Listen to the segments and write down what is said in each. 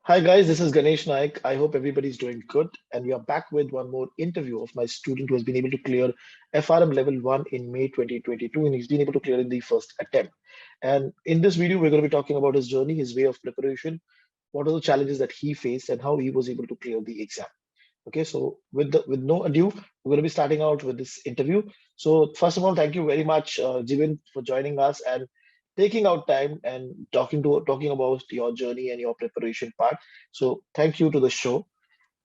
Hi guys, this is Ganesh Naik. I hope everybody's doing good. And we are back with one more interview of my student who has been able to clear FRM Level 1 in May 2022, and he's been able to clear in the first attempt. And in this video, we're going to be talking about his journey, his way of preparation, what are the challenges that he faced, and how he was able to clear the exam. Okay, so with no ado, we're going to be starting out with this interview. So first of all, thank you very much, Gibin, for joining us and taking out time and talking about your journey and your preparation part. So thank you to the show.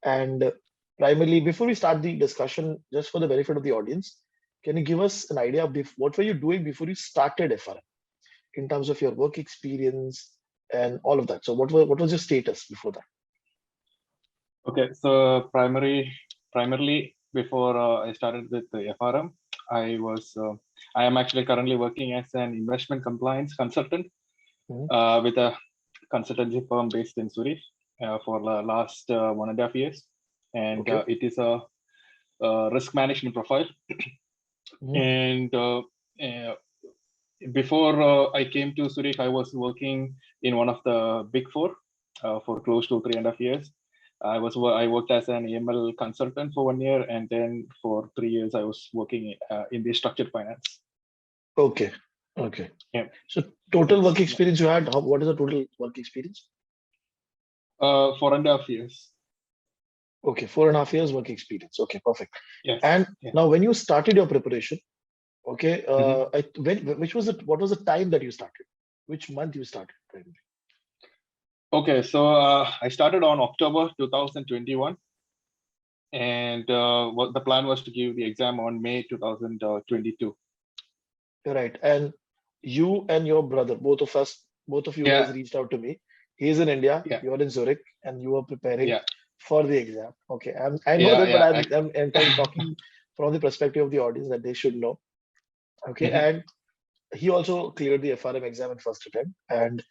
And primarily, before we start the discussion, just for the benefit of the audience, can you give us an idea of what were you doing before you started FRM in terms of your work experience and all of that? So what was your status before that? Okay, so primarily before I started with the FRM, I am actually currently working as an investment compliance consultant with a consultancy firm based in Zurich for the last 1.5 years, and it is a risk management profile. And before I came to Zurich, I was working in one of the big four for close to 3.5 years. I worked as an AML consultant for 1 year, and then for 3 years I was working in the structured finance. Okay. Yeah. So total work experience you had, what is the total work experience? 4.5 years. Okay, 4.5 years work experience. Okay, perfect. Yes. And now when you started your preparation, okay, what was the time that you started? Which month you started? Okay, so I started on October 2021, and what the plan was to give the exam on May 2022. Right, and you and your brother, both of you guys reached out to me. He's in India, you're in Zurich, and you are preparing for the exam. Okay, I know that, but I'm kind of talking from the perspective of the audience that they should know. Okay, and he also cleared the FRM exam in first attempt. And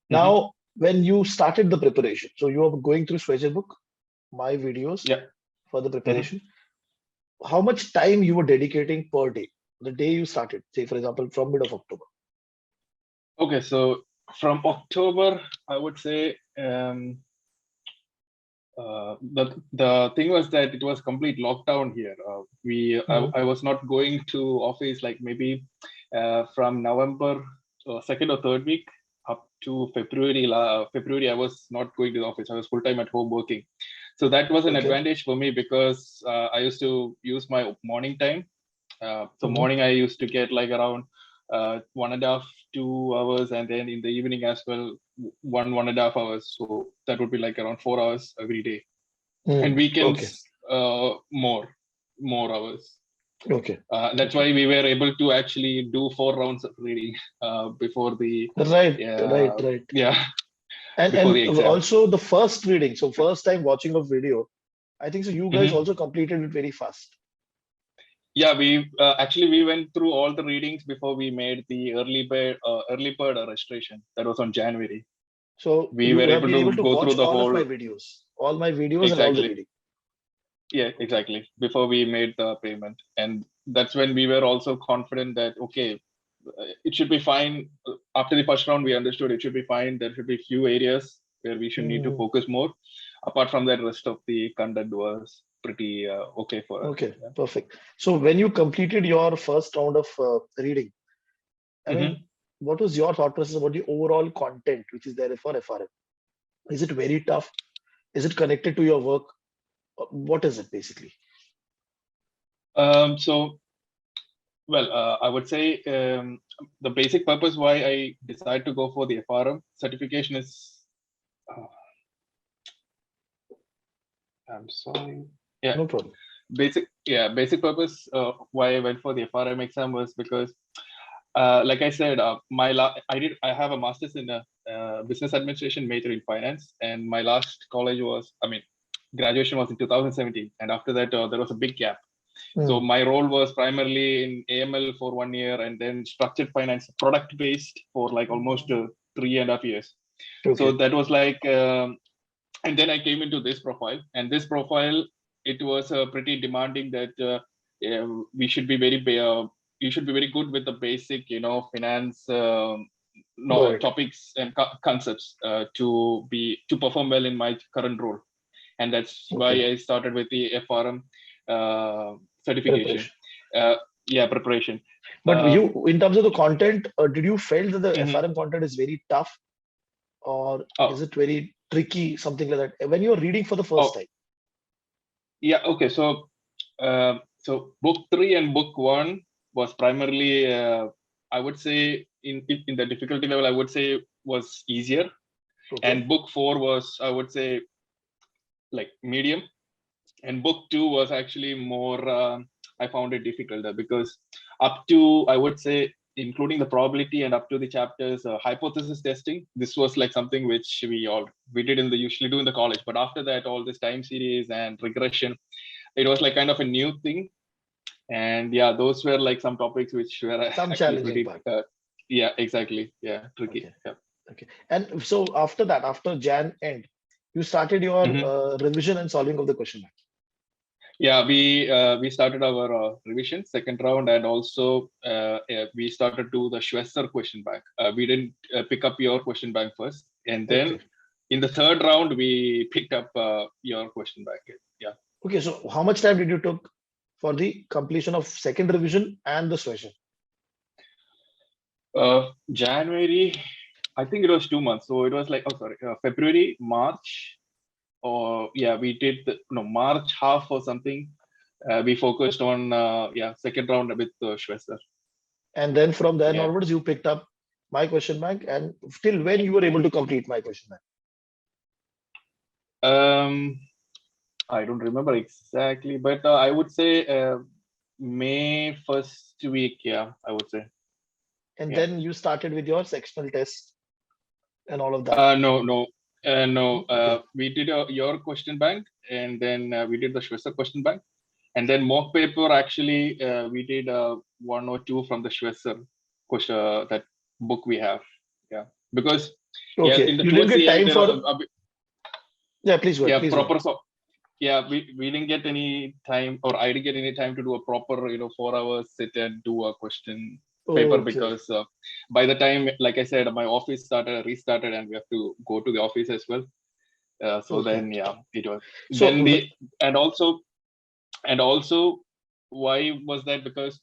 now, when you started the preparation, so you are going through Book, my videos for the preparation. How much time you were dedicating per day? The day you started, say for example, from mid of October. Okay, so from October, I would say the thing was that it was complete lockdown here. I was not going to office like maybe from November 2nd or 3rd week up to February. February I was not going to the office. I was full time at home working. So that was an advantage for me because I used to use my morning time. So morning I used to get like around 1.5 2 hours, and then in the evening as well 1.5 hours. So that would be like around 4 hours every day, and weekends more hours. Okay. That's why we were able to actually do 4 rounds of reading before the right. Yeah. And also the first reading, so first time watching of video, I think so you guys also completed it very fast. Yeah, we actually we went through all the readings before we made the early bird registration. That was on January. So we were able to go through the all my videos exactly. And all the reading. Yeah, exactly. Before we made the payment, and that's when we were also confident that okay, it should be fine. After the first round, we understood it should be fine. There should be few areas where we should need to focus more. Apart from that, rest of the content was pretty okay for us. Okay, perfect. So when you completed your first round of reading, I mean, what was your thought process about the overall content which is there for FRM? Is it very tough? Is it connected to your work? What is it basically? So, well, I would say the basic purpose why I decided to go for the FRM certification is. I'm sorry. Yeah, no problem. Basic purpose why I went for the FRM exam was because, like I said, I have a master's in business administration, major in finance, and my last graduation was in 2017, and after that there was a big gap. So my role was primarily in AML for 1 year, and then structured finance, product based for like almost 3.5 years. So that was like, and then I came into this profile, and this profile, it was pretty demanding that we should be very you should be very good with the basic, finance Got it. topics and concepts to perform well in my current role, and that's why I started with the FRM certification. Preparation. But you, in terms of the content, did you feel that the FRM content is very tough, or is it very tricky, something like that, when you're reading for the first time? Yeah. Okay. So, so book 3 and book 1 was primarily, I would say, in the difficulty level, I would say was easier, and book 4 was, I would say, like medium, and book 2 was actually more. I found it difficult because up to, I would say, including the probability and up to the chapters hypothesis testing, this was like something which we did usually do in the college. But after that, all this time series and regression, it was like kind of a new thing. And yeah, those were like some topics which were some actually challenging pretty, part. yeah, exactly. Yeah, tricky. Okay. And so after that, after Jan end, you started your revision and solving of the question bank. Yeah, we started our revision second round, and also we started to the Schwesser question bank. We didn't pick up your question bank first, and then in the third round we picked up your question bank. Yeah. Okay, so how much time did you took for the completion of second revision and the session? January, I think it was 2 months. So it was like, February, March, or we did March half or something. We focused on second round with Schwesser. And then from then onwards, you picked up my question bank, and till when you were able to complete my question bank? I don't remember exactly, but I would say May first week. Yeah, I would say. And then you started with your sectional test and all of that. No. We did your question bank, and then we did the Schwesser question bank, and then mock paper. Actually, we did 1 or 2 from the Schwesser question, that book we have. Yeah, because in the you didn't get time for. Please go. Yeah, please proper. So we didn't get any time, or I didn't get any time to do a proper 4 hours sit and do a question paper, because by the time, like I said, my office restarted, and we have to go to the office as well. Then it was. So then and also why was that? Because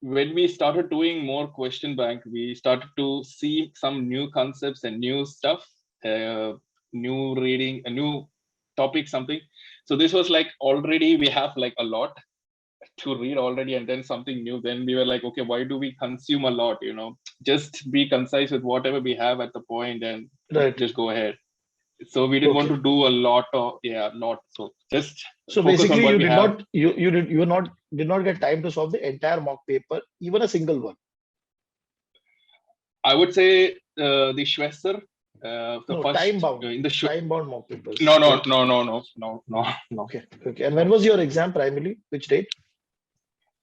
when we started doing more question bank, we started to see some new concepts and new stuff, new reading, a new topic, something. So this was like, already we have like a lot to read already, and then something new. Then we were like, okay, why do we consume a lot? Just be concise with whatever we have at the point, and just go ahead. So we didn't want to do a lot of lot. So just basically you did not get time to solve the entire mock paper, even a single one. I would say the Schwesser, the first time-bound in the time-bound mock papers. No. Okay. And when was your exam primarily? Which date?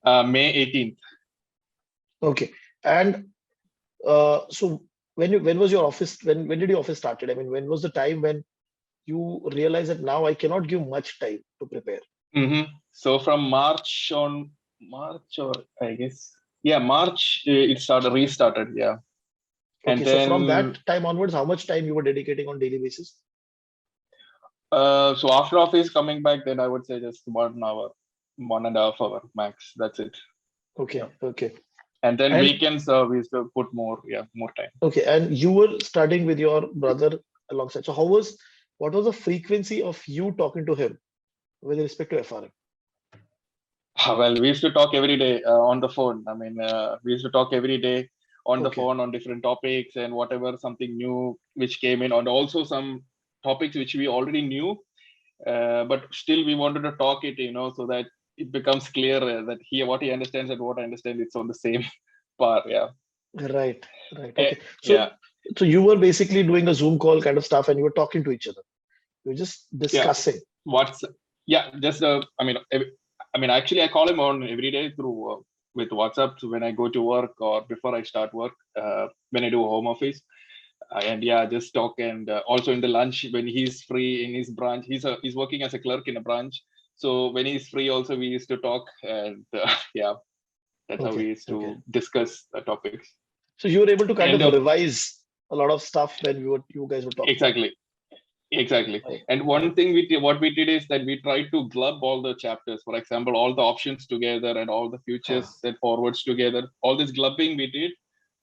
May 18th. Okay. And so when was your office? When did your office started? I mean, when was the time when you realized that now I cannot give much time to prepare? So from March, or I guess, March it restarted. Yeah. Okay, and then, so from that time onwards, how much time you were dedicating on daily basis? So after office coming back, then I would say just 1 hour, 1.5 hour max. That's it. Okay. And then weekends we used to put more time. Okay, and you were studying with your brother alongside. So what was the frequency of you talking to him with respect to FRM? Well, we used to talk every day on the phone. I mean, we used to talk every day on the phone on different topics, and whatever something new which came in, and also some topics which we already knew, but still we wanted to talk it, so that it becomes clear that what he understands and what I understand, it's on the same par. Right. Okay. So you were basically doing a Zoom call kind of stuff, and you were talking to each other. You were just discussing. Just actually I call him on every day through with WhatsApp. So when I go to work or before I start work, when I do home office, and just talk. And also in the lunch when he's free in his branch, he's working as a clerk in a branch. So when he's free, also we used to talk, and that's how we used to discuss the topics. So you were able to kind And of revise a lot of stuff when you guys were talking. Exactly. Right. And one thing what we did is that we tried to club all the chapters. For example, all the options together and all the futures and forwards together. All this clubbing we did.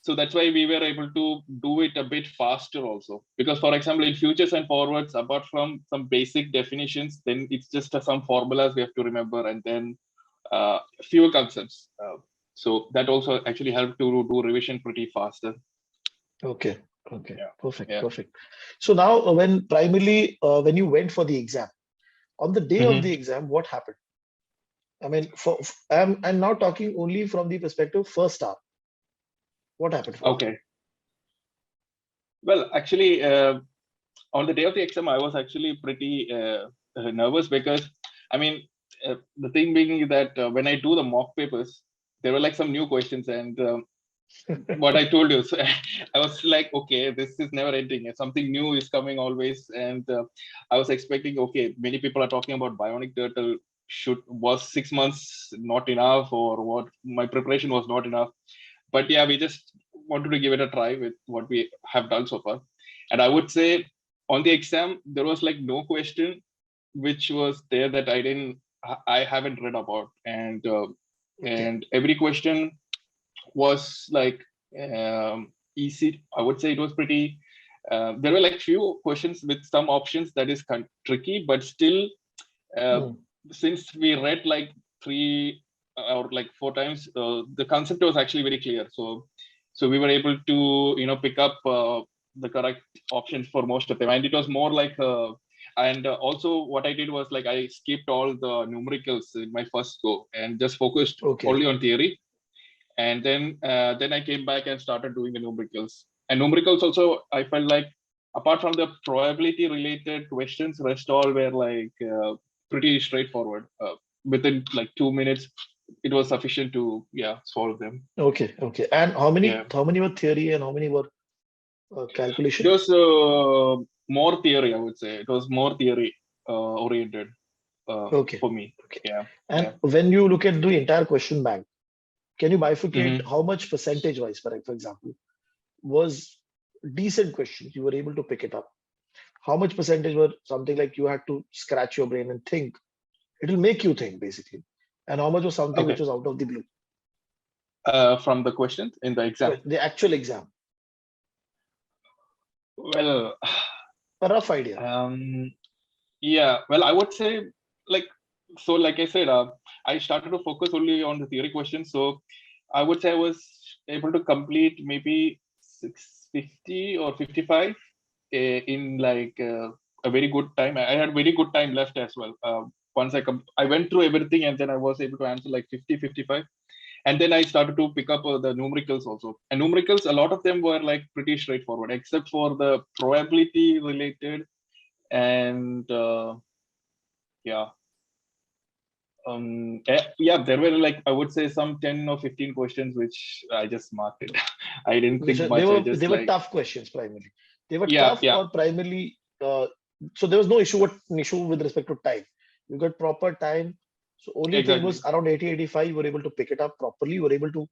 So that's why we were able to do it a bit faster also. Because for example, in futures and forwards, apart from some basic definitions, then it's just some formulas we have to remember, and then fewer concepts. So that also actually helped to do revision pretty faster. Okay. Okay. Yeah. Perfect. So now when primarily when you went for the exam, on the day of the exam, what happened? I mean, I'm now talking only from the perspective first hour. What happened for Okay. Well, actually, on the day of the exam, I was actually pretty nervous because, I mean, the thing being that when I do the mock papers, there were like some new questions, and what I told you, so I was like, okay, this is never ending. Something new is coming always, and I was expecting, okay, many people are talking about bionic turtle. Was 6 months not enough, or what? My preparation was not enough. But yeah, we just wanted to give it a try with what we have done so far. And I would say on the exam, there was like no question which was there that I haven't read about. And every question was like easy. I would say it was pretty, there were like few questions with some options that is kind of tricky, but still, since we read like 3 or like 4 times, the concept was actually very clear. So we were able to pick up the correct options for most of them, and it was more like and also what I did was like I skipped all the numericals in my first go and just focused only on theory. And then I came back and started doing the numericals. And numericals also, I felt like apart from the probability related questions, rest all were like pretty straightforward. Within like 2 minutes, it was sufficient to solve them. Okay. And how many were theory and how many were calculation? It was more theory, I would say. It was more theory oriented for me. And when you look at the entire question bank, can you bifurcate how much percentage wise, for example, was decent questions you were able to pick it up? How much percentage were something like you had to scratch your brain and think? It'll make you think basically. And how much was something which was out of the blue? From the questions in the exam? The actual exam. Well, a rough idea. Yeah, well, I would say like I said, I started to focus only on the theory questions. So I would say I was able to complete maybe 650 or 55 in like a very good time. I had very good time left as well. Once I went through everything, and then I was able to answer like 50, 55. And then I started to pick up the numericals also. And numericals, a lot of them were like pretty straightforward, except for the probability related. And there were like, I would say some 10 or 15 questions which I just marked it. I didn't think much. They were tough questions primarily. They were tough or primarily so there was no issue with respect to time. You got proper time. So only thing was around 80-85 you were able to pick it up properly. You were able to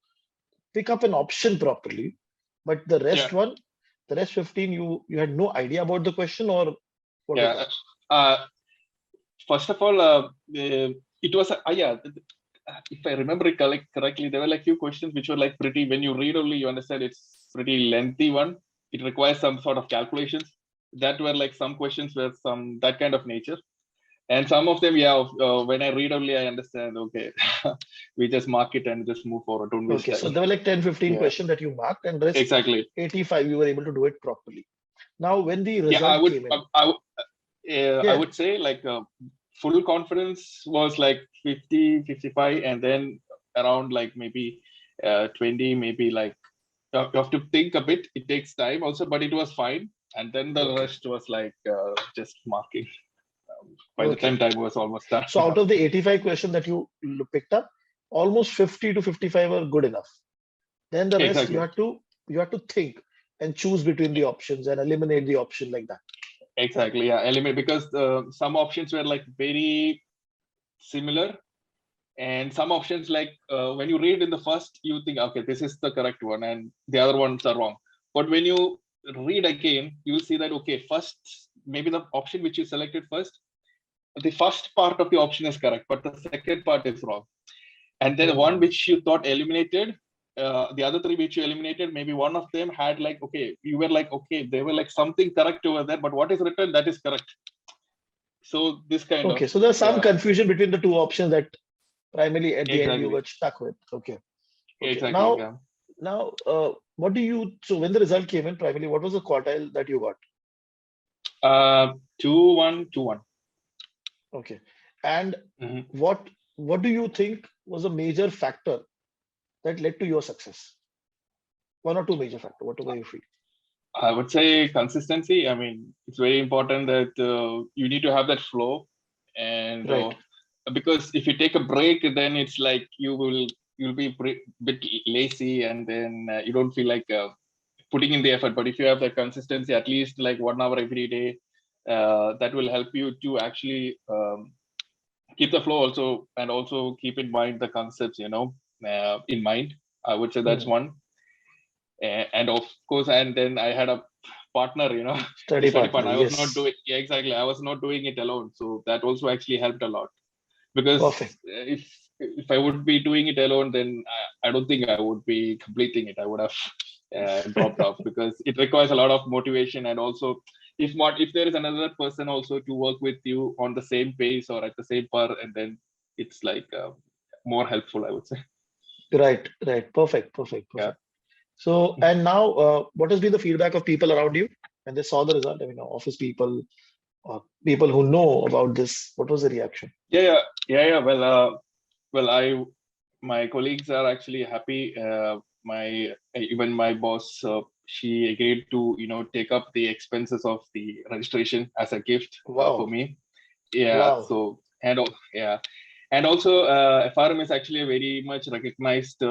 pick up an option properly. But the rest the rest 15 you had no idea about the question, or what was that? First of all, it was if I remember it correctly, there were like few questions which were like pretty, when you read only you understand it's pretty lengthy one. It requires some sort of calculations. That were like some questions were some that kind of nature. And some of them, when I read only, I understand, okay, we just mark it and just move forward. Don't waste time. So there were like 10-15 questions that you marked, and rest 85 you were able to do it properly. Now when the result came in, I would say like full confidence was like 50, 55, and then around like maybe 20, maybe like you have to think a bit. It takes time also, but it was fine. And then the rest was like just marking. By the time was almost done. So out of the 85 questions that you picked up, almost 50 to 55 were good enough. Then the rest you had to think and choose between the options and eliminate the option like that. Exactly, eliminate, because some options were like very similar, And some options, like when you read in the first, you think, okay, this is the correct one, and the other ones are wrong. But when you read again, you see that, okay, first, maybe the option which you selected first, the first part of the option is correct, but the second part is wrong. And then one which you thought eliminated, the other three which you eliminated, maybe one of them had like, okay, you were like, okay, they were like something correct over there, but what is written, that is correct. So this kind of, Okay, so there's some yeah, confusion between the two options that primarily at the end you exactly, got stuck with. Okay. Okay. exactly, Now, yeah. what do you, so when the result came in, primarily, what was the quartile that you got? 2-1, 2-1. Okay. And Mhm. what do you think was a major factor that led to your success? One or two major factor, whatever you feel. I would say consistency. I mean, it's very important that you need to have that flow, and Right. because if you take a break, then it's like you'll be a bit lazy, and then you don't feel like putting in the effort. But if you have that consistency, at least like 1 hour every day, that will help you to actually keep the flow also, and also keep in mind the concepts, in mind. I would say that's Hmm. one. And of course, and then I had a partner, the Study study partner. partner. I was not Yes. doing, yeah, exactly, I was not doing it alone, so that also actually helped a lot. Because Perfect. if I would be doing it alone, then I don't think I would be completing it. I would have dropped off, because it requires a lot of motivation, and also if there is another person also to work with you on the same pace or at the same par, and then it's like more helpful, I would say. Right. Right. Perfect. Perfect. Yeah. Perfect. So, and now, what has been the feedback of people around you when they saw the result? I mean, office people or people who know about this. What was the reaction? Yeah. Well, my colleagues are actually happy. My Even my boss, she agreed to take up the expenses of the registration as a gift for Wow. me. Yeah. Wow. So yeah, and also FRM is actually a very much recognized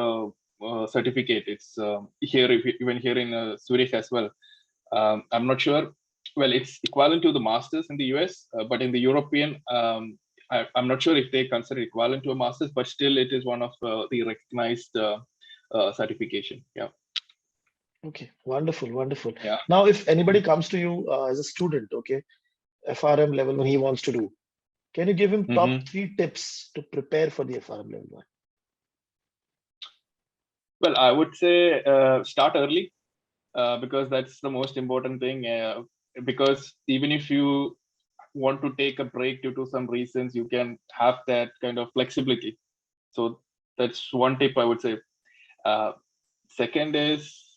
certificate. It's here, even here in Zurich as well. I'm not sure. Well, it's equivalent to the masters in the US, but in the European, I'm not sure if they consider it equivalent to a master's, but still it is one of the recognized certification. Yeah. Okay. Wonderful. Wonderful. Yeah. Now, if anybody comes to you as a student, okay, FRM level when he wants to do, can you give him top Mm-hmm. 3 tips to prepare for the FRM level one? Well, I would say start early, because that's the most important thing. Because even if you want to take a break due to some reasons, you can have that kind of flexibility. So that's one tip I would say. Uh, Second is,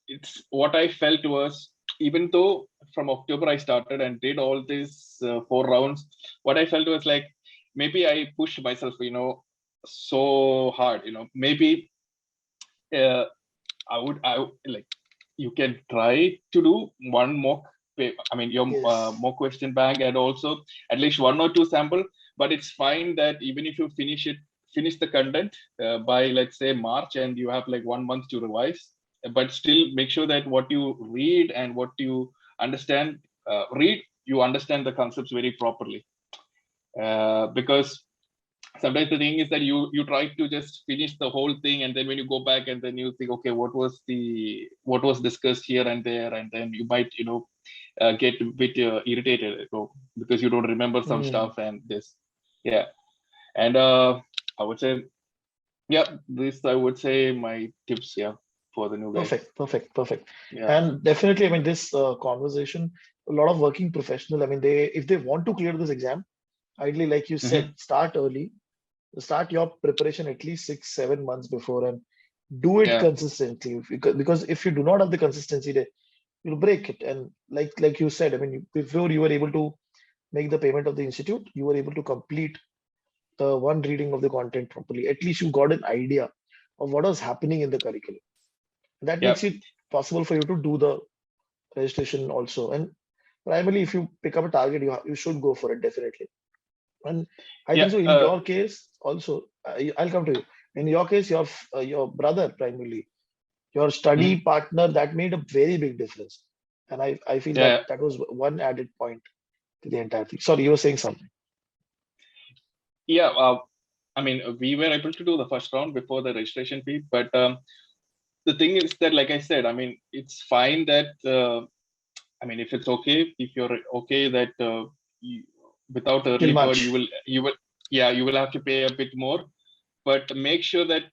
it's what I felt was, even though from October I started and did all these 4 rounds, what I felt was like, maybe I pushed myself, so hard. Maybe uh, I like, you can try to do one mock. I mean, your Yes. mock question bank, and also at least 1 or 2 sample. But it's fine that even if you finish the content by, let's say, March, and you have like 1 month to revise, but still make sure that what you read and what you understand, you understand the concepts very properly. Because sometimes the thing is that you try to just finish the whole thing, and then when you go back and then you think, okay, what was discussed here and there, and then you might get a bit irritated, because you don't remember some Hmm. stuff and this. Yeah. And I would say, yeah, this I would say my tips, yeah, for the new guys. Perfect. Perfect. Perfect. Yeah. And definitely, I mean, this conversation, a lot of working professional, I mean, if they want to clear this exam, ideally, like you said, Mm-hmm. start early, start your preparation at least 6, 7 months before, and do it Yeah. consistently. Because if you do not have the consistency, there, you'll break it. And like you said, I mean, before you were able to make the payment of the institute, you were able to complete the one reading of the content properly. At least you got an idea of what was happening in the curriculum. That Yeah. makes it possible for you to do the registration also. And primarily, if you pick up a target, you should go for it definitely. And I think Yeah. so. In your case, also, I'll come to you. In your case, your brother primarily, your study Mhm. partner, that made a very big difference. And I feel that Yeah. that was one added point to the entire thing. Sorry, you were saying something. Yeah. I mean, we were able to do the first round before the registration fee, but the thing is that, like I said, I mean, it's fine that I mean, if it's okay, if you're okay that you, without Till early bird, March. you will have to pay a bit more. But make sure that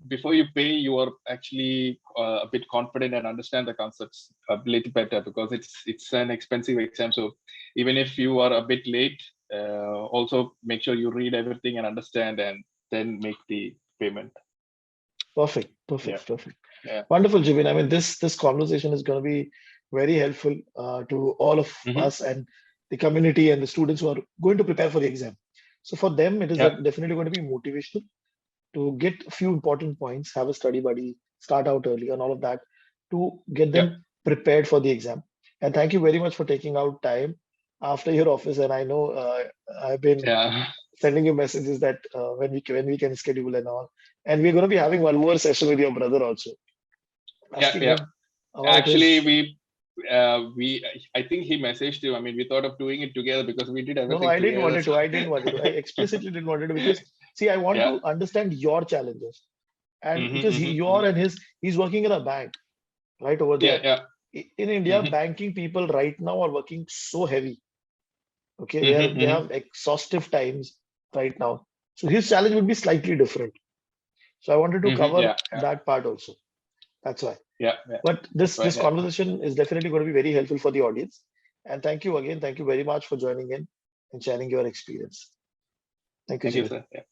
before you pay, you are actually a bit confident and understand the concepts a little better, because it's an expensive exam. So even if you are a bit late, also make sure you read everything and understand, and then make the payment. Perfect. Yeah. Yeah. Wonderful, Gibin. I mean, this conversation is going to be very helpful to all of Mm-hmm. us and the community and the students who are going to prepare for the exam. So for them, it is Yeah. definitely going to be motivational to get a few important points, have a study buddy, start out early, and all of that to get them Yeah. prepared for the exam. And thank you very much for taking out time after your office. And I know I've been Yeah. sending you messages that when we can schedule and all. And we're going to be having one more session with your brother also, Yeah. asking Yeah. him about his. Actually, I think he messaged you. I mean, we thought of doing it together because we did No, no, everything I didn't want together. it So. to. I didn't want it to. I explicitly didn't want it to because see, I want Yeah. to understand your challenges, and Mm-hmm, because mm-hmm. he's working in a bank right over Yeah. there. Yeah. In India, Mm-hmm. banking people right now are working so heavy. Okay, Mm-hmm, they mm-hmm. have exhaustive times right now. So his challenge would be slightly different. So I wanted to Mm-hmm. cover Yeah. Yeah. that part also. That's why. Yeah. Yeah. But That's this right. Yeah. conversation is definitely going to be very helpful for the audience. And thank you again. Thank you very much for joining in and sharing your experience. Thank you, Thank you, Jimmy. sir. Yeah.